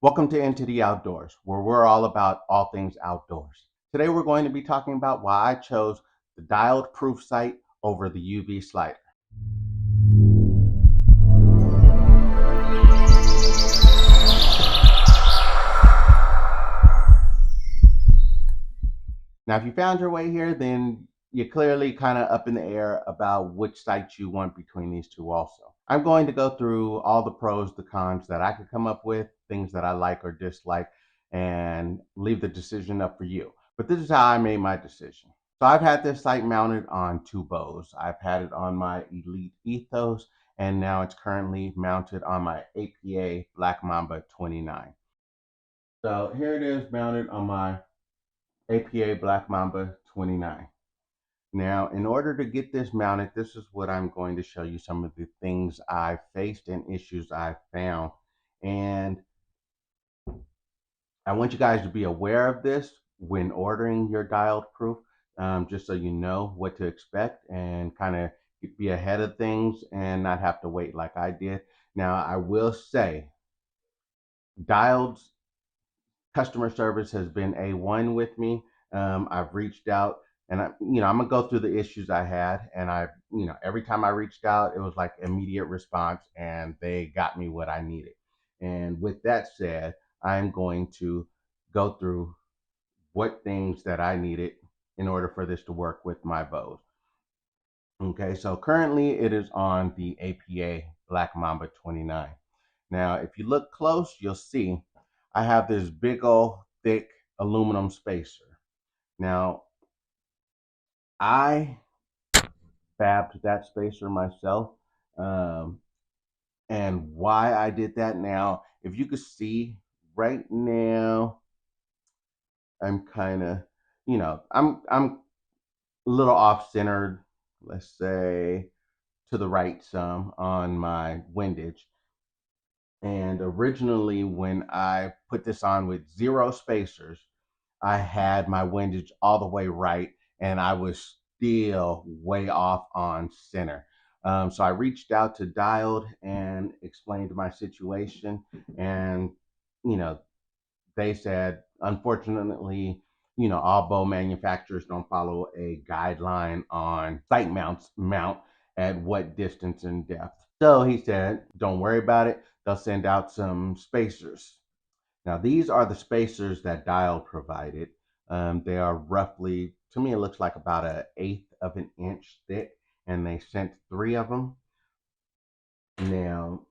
Welcome to Into the Outdoors, where we're all about all things outdoors. Today we're going to be talking about why I chose the Dialed PRÜF sight over the UV slider. Now, if you found your way here, then you're clearly kind of up in the air about which sight you want between these two also. I'm going to go through all the pros, the cons that I could come up with, things that I like or dislike, and leave the decision up for you. But this is how I made my decision. So I've had this sight mounted on two bows. I've had it on my Elite Ethos, and now it's currently mounted on my APA Black Mamba 29. So here it is mounted on my APA Black Mamba 29. Now, in order to get this mounted, this is what I'm going to show you some of the things I've faced and issues I've found. And I want you guys to be aware of this when ordering your Dialed PRÜF, just so you know what to expect and kind of be ahead of things and not have to wait like I did. Now, I will say, Dialed's customer service has been A1 with me. I've reached out and I'm gonna go through the issues I had, and every time I reached out, it was like immediate response, and they got me what I needed. And with that said, I'm going to go through what things that I needed in order for this to work with my bows. Okay, so currently it is on the APA Black Mamba 29. Now, if you look close, you'll see I have this big old thick aluminum spacer. Now, I fabbed that spacer myself. Um, and why I did that now, if you could see right now, I'm kind of, I'm a little off centered, let's say to the right some on my windage. And originally, when I put this on with zero spacers, I had my windage all the way right, and I was still way off on center. So I reached out to Dialed and explained my situation, and you know they said, unfortunately, all bow manufacturers don't follow a guideline on sight mount at what distance and depth. So he said, don't worry about it. They'll send out some spacers. Now, these are the spacers that Dial provided. They are roughly, to me, it looks like about an eighth of an inch thick, and they sent three of them. Now,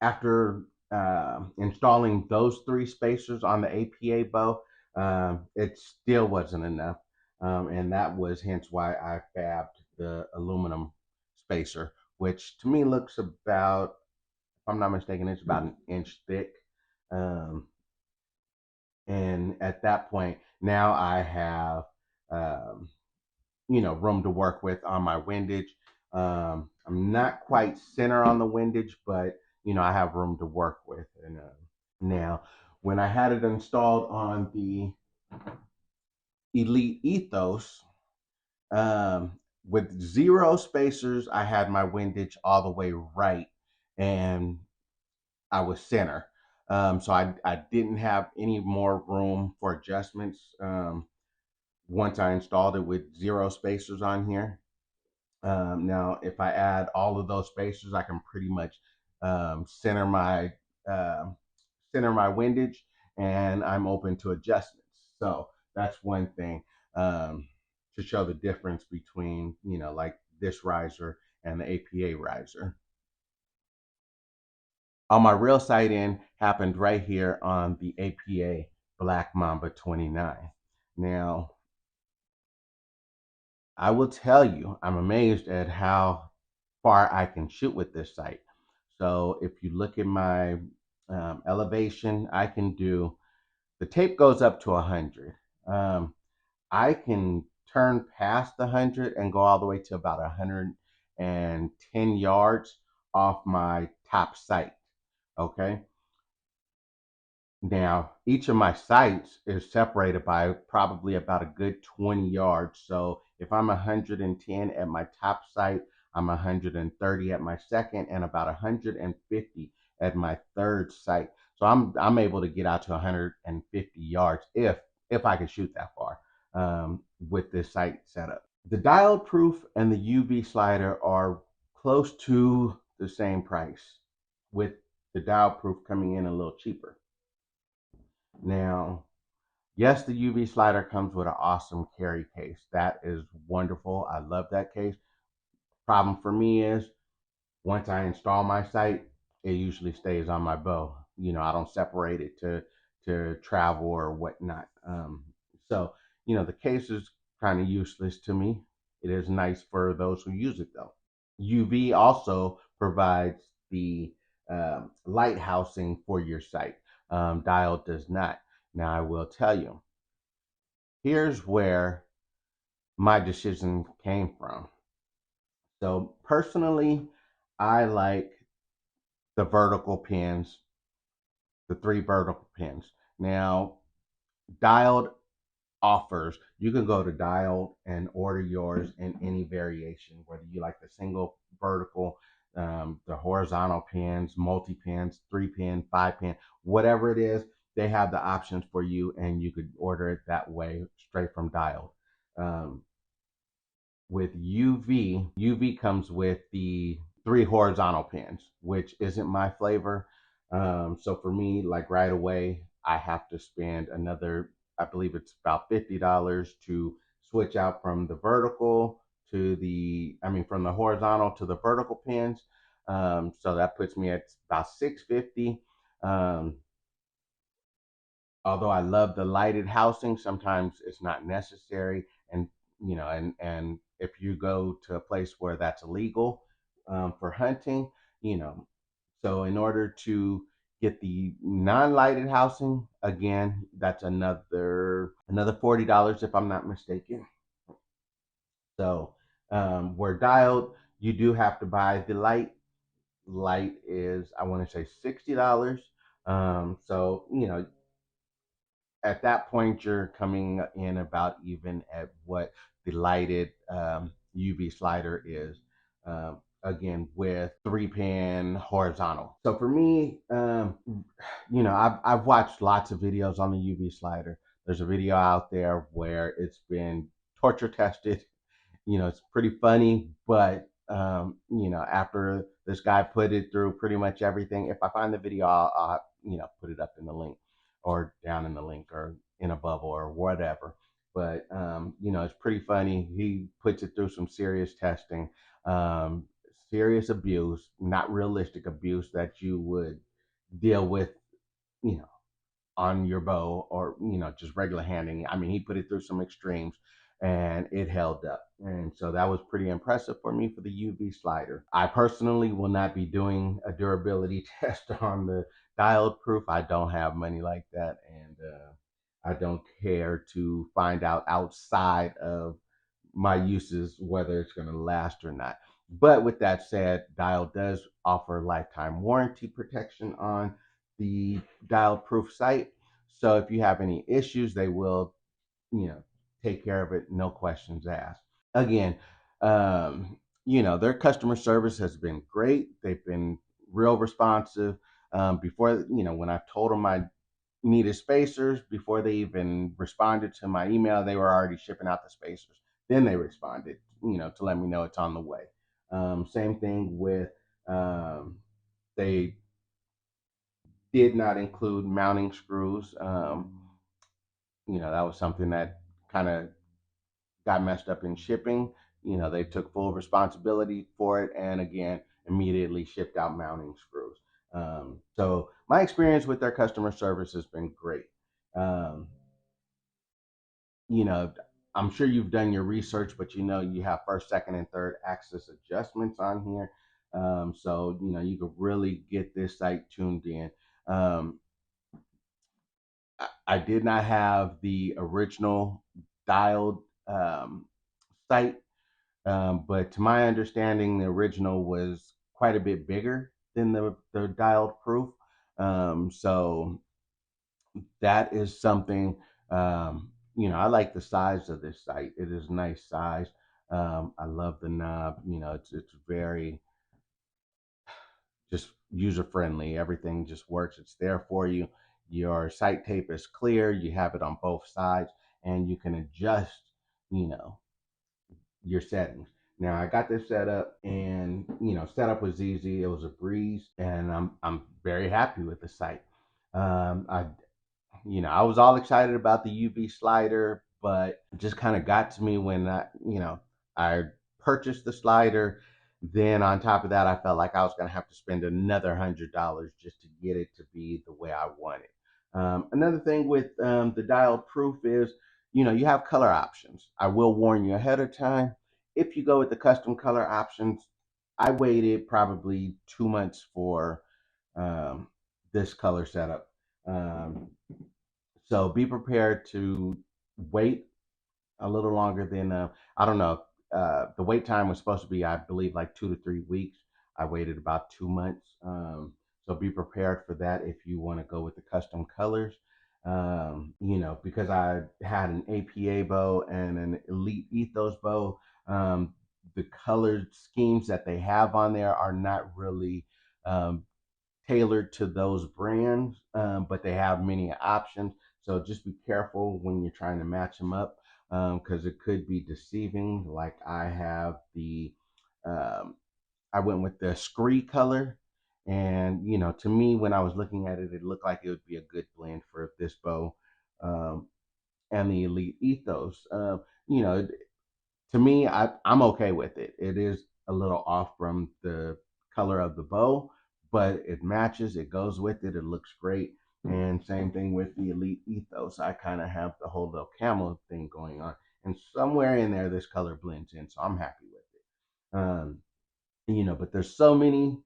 after installing those three spacers on the APA bow, it still wasn't enough. And that was hence why I fabbed the aluminum spacer, which to me looks about, if I'm not mistaken, it's about an inch thick. And at that point, now I have, um, room to work with on my windage. I'm not quite center on the windage, but I have room to work with. And now, when I had it installed on the Elite Ethos, with zero spacers, I had my windage all the way right, and I was center. So I didn't have any more room for adjustments once I installed it with zero spacers on here. Now, if I add all of those spacers, I can pretty much center my uh, windage, and I'm open to adjustments. So that's one thing to show the difference between like this riser and the APA riser. On my real sight in happened right here on the APA Black Mamba 29. Now, I will tell you, I'm amazed at how far I can shoot with this sight. So if you look at my elevation, I can do, the tape goes up to 100. I can turn past the 100 and go all the way to about 110 yards off my top sight. Okay. Now, each of my sights is separated by probably about a good 20 yards. So if I'm 110 at my top sight, I'm 130 at my second, and about 150 at my third sight. I'm able to get out to 150 yards if I can shoot that far with this sight setup. The dialed proof and the UV slider are close to the same price, with the dialed proof coming in a little cheaper. Now, yes, the UV slider comes with an awesome carry case. That is wonderful. I love that case. Problem for me is once I install my sight, it usually stays on my bow. I don't separate it to travel or whatnot. So the case is kind of useless to me. It is nice for those who use it though. UV also provides the light housing for your sight. Dial does not. Now I will tell you, here's where my decision came from. So personally, I like the vertical pins, the three vertical pins. Now, Dialed offers, you can go to Dialed and order yours in any variation, whether you like the single vertical, the horizontal pins, multi pins, 3 pin, 5 pin, whatever it is, they have the options for you, and you could order it that way straight from Dialed. Um, with UV comes with the three horizontal pins, which isn't my flavor. So for me, like right away, I have to spend another, I believe it's about $50 to switch out from the vertical to from the horizontal to the vertical pins. So that puts me at about 650. Um, Although I love the lighted housing, sometimes it's not necessary. And if you go to a place where that's illegal for hunting, you know, so in order to get the non-lighted housing, again, that's another $40 if I'm not mistaken. So where Dialed, you do have to buy the light. Light is, I want to say, $60. So at that point, you're coming in about even at what the lighted UV slider is. Again, with 3 pin horizontal. So for me, I've watched lots of videos on the UV slider. There's a video out there where it's been torture tested. It's pretty funny, but after this guy put it through pretty much everything, if I find the video, I'll put it up in the link or down in the link or in a bubble or whatever. But it's pretty funny. He puts it through some serious testing, um, serious abuse, not realistic abuse that you would deal with, you know, on your bow or just regular handing. I mean, he put it through some extremes and it held up, and so that was pretty impressive for me for the UV slider. I personally will not be doing a durability test on the Dialed proof. I don't have money like that, and I don't care to find out outside of my uses whether it's going to last or not. But with that said, Dial does offer lifetime warranty protection on the Dialed proof site. So if you have any issues, they will, you know, take care of it, no questions asked. Again, their customer service has been great. They've been real responsive. Before, when I've told them I needed spacers, before they even responded to my email, they were already shipping out the spacers. Then they responded, to let me know it's on the way. Same thing with they did not include mounting screws. That was something that kind of got messed up in shipping. They took full responsibility for it, and again, immediately shipped out mounting screws. So my experience with their customer service has been great. Um, you know, I'm sure you've done your research, but you have first, second, and third axis adjustments on here. So you could really get this site tuned in. Um, I did not have the original Dialed site, but to my understanding, the original was quite a bit bigger than the Dialed proof. So that is something. I like the size of this site. It is nice size. I love the knob. It's very just user friendly. Everything just works. It's there for you. Your sight tape is clear. You have it on both sides, and you can adjust, you know, your settings. Now I got this set up, and setup was easy. It was a breeze, and I'm very happy with the site. I I was all excited about the UV slider, but it just kind of got to me when I purchased the slider. Then on top of that, I felt like I was going to have to spend another $100 just to get it to be the way I wanted. Another thing with the dialed proof is, you have color options. I will warn you ahead of time. If you go with the custom color options, I waited probably 2 months for um, this color setup. Um, so be prepared to wait a little longer than I don't know. The wait time was supposed to be, I believe, like 2 to 3 weeks. I waited about 2 months. So be prepared for that if you want to go with the custom colors. Because I had an APA bow and an Elite Ethos bow. The color schemes that they have on there are not really um, tailored to those brands, but they have many options. So just be careful when you're trying to match them up, because it could be deceiving. Like um, I went with the scree color, and to me, when I was looking at it, it looked like it would be a good blend for this bow, um, and the Elite Ethos. You know, to me, I'm okay with it. It is a little off from the color of the bow, but it matches, it goes with it, it looks great. And same thing with the Elite Ethos. I kind of have the whole little camel thing going on. And somewhere in there, this color blends in, so I'm happy with it. But there's so many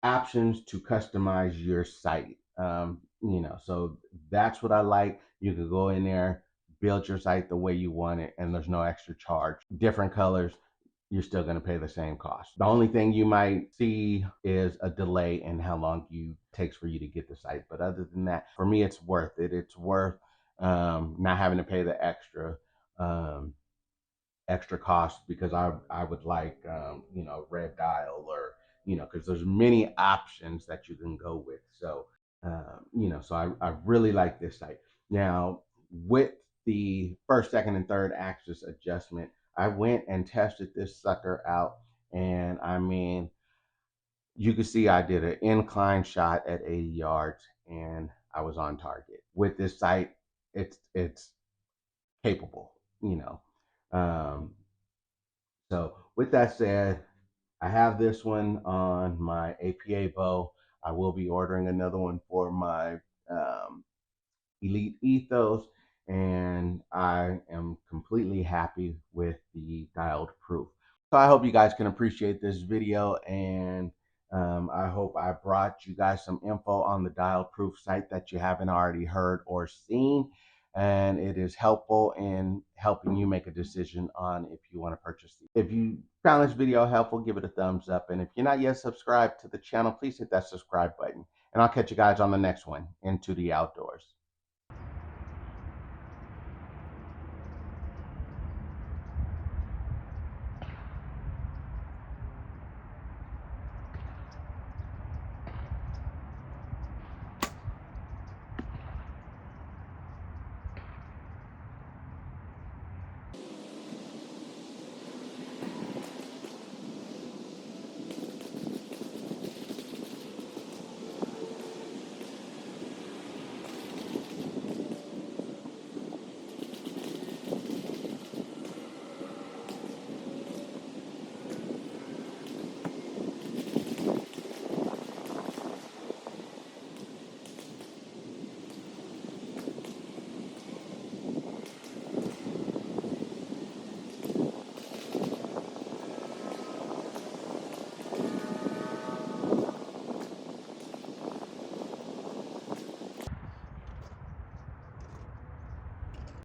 options to customize your site. So that's what I like. You can go in there, build your site the way you want it, and there's no extra charge. Different colors, you're still going to pay the same cost. The only thing you might see is a delay in how long you takes for you to get the site. But other than that, for me, it's worth it. It's worth not having to pay the um, extra cost, because I would like red dial, or because there's many options that you can go with. So I really like this site. Now with the first, second, and third axis adjustment, I went and tested this sucker out, and I mean, you can see I did an incline shot at 80 yards, and I was on target with this site. It's capable, you know. Um, so with that said, I have this one on my APA bow. I will be ordering another one for my um, Elite Ethos, and I am completely happy with the dialed proof. So I hope you guys can appreciate this video, and I hope I brought you guys some info on the dialed proof site that you haven't already heard or seen, and it is helpful in helping you make a decision on if you want to purchase these. If you found this video helpful, give it a thumbs up, and if you're not yet subscribed to the channel, please hit that subscribe button, and I'll catch you guys on the next one, Into the Outdoors.